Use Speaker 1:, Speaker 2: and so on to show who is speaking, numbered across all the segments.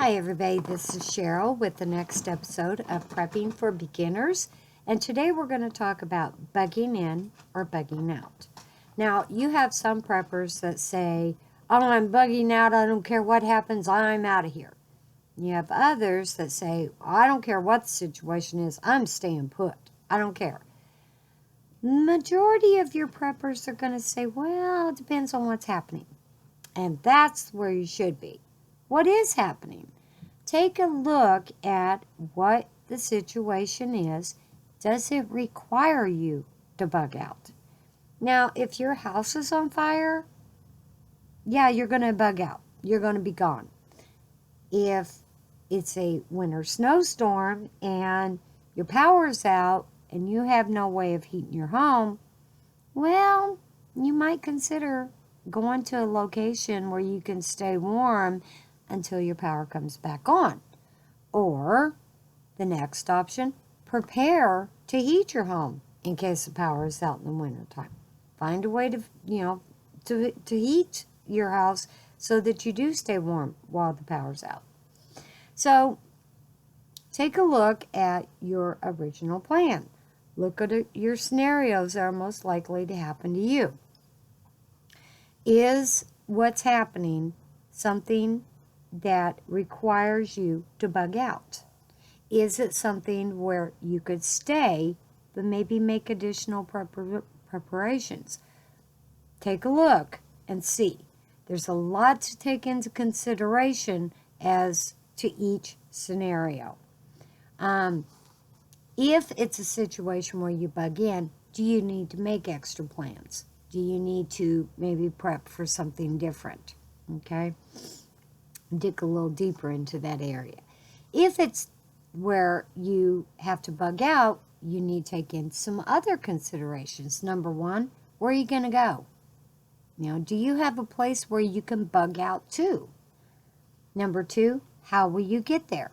Speaker 1: Hi everybody, this is Cheryl with the next episode of Prepping for Beginners, and today we're going to talk about bugging in or bugging out. Now, you have some preppers that say, oh, I'm bugging out, I don't care what happens, I'm out of here. You have others that say, I don't care what the situation is, I'm staying put, I don't care. Majority of your preppers are going to say, well, it depends on what's happening, and that's where you should be. What is happening? Take a look at what the situation is. Does it require you to bug out? Now, if your house is on fire, yeah, you're going to bug out. You're going to be gone. If it's a winter snowstorm and your power's out and you have no way of heating your home, well, you might consider going to a location where you can stay warm until your power comes back on. Or the next option, prepare to heat your home in case the power is out in the wintertime. Find a way to heat your house so that you do stay warm while the power's out. So take a look at your original plan. Look at your scenarios that are most likely to happen to you. Is what's happening something that requires you to bug out? Is it something where you could stay but maybe make additional preparations? Take a look and see. There's a lot to take into consideration as to each scenario. If it's a situation where you bug in, do you need to make extra plans? Do you need to maybe prep for something different? Okay? Dig a little deeper into that area. If it's where you have to bug out, you need to take in some other considerations. Number one, where are you going to go? Do you have a place where you can bug out to? Number two, how will you get there?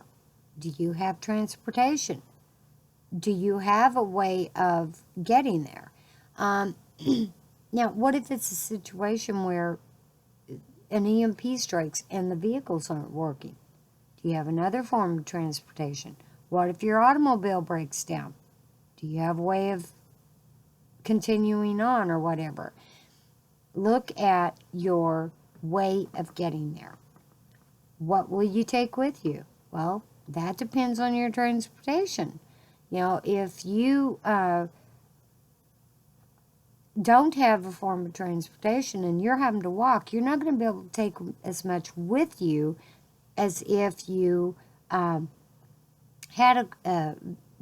Speaker 1: Do you have transportation? Do you have a way of getting there? Now, what if it's a situation where an EMP strikes and the vehicles aren't working? Do you have another form of transportation? What if your automobile breaks down? Do you have a way of continuing on or whatever? Look at your way of getting there. What will you take with you? Well, that depends on your transportation. If you don't have a form of transportation and you're having to walk, you're not going to be able to take as much with you as if you had a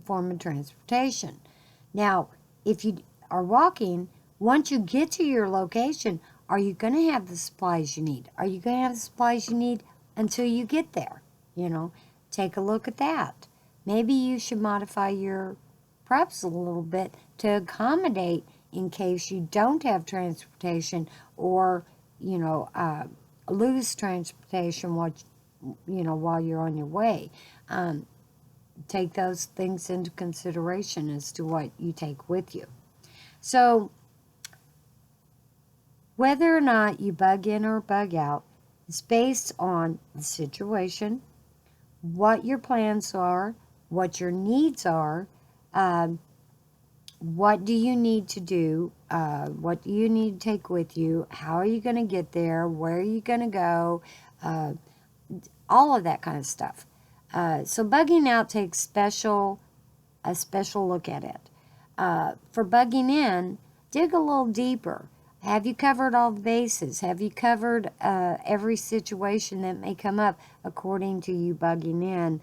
Speaker 1: form of transportation. Now, if you are walking, once you get to your location, are you going to have the supplies you need? Are you going to have the supplies you need until you get there? Take a look at that. Maybe you should modify your preps a little bit to accommodate in case you don't have transportation or, lose transportation while you're on your way. Take those things into consideration as to what you take with you. So, whether or not you bug in or bug out is based on the situation, what your plans are, what your needs are, what do you need to do, what do you need to take with you, how are you going to get there, where are you going to go, all of that kind of stuff. So bugging out takes a special look at it. For bugging in, dig a little deeper. Have you covered all the bases? Have you covered every situation that may come up according to you bugging in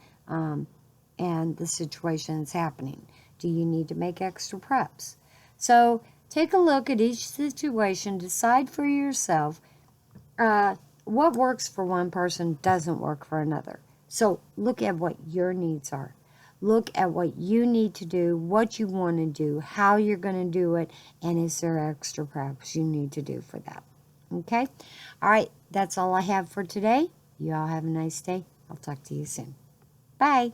Speaker 1: and the situation that's happening? Do you need to make extra preps? So take a look at each situation. Decide for yourself what works for one person doesn't work for another. So look at what your needs are. Look at what you need to do, what you want to do, how you're going to do it, and is there extra preps you need to do for that. Okay? All right, that's all I have for today. You all have a nice day. I'll talk to you soon. Bye.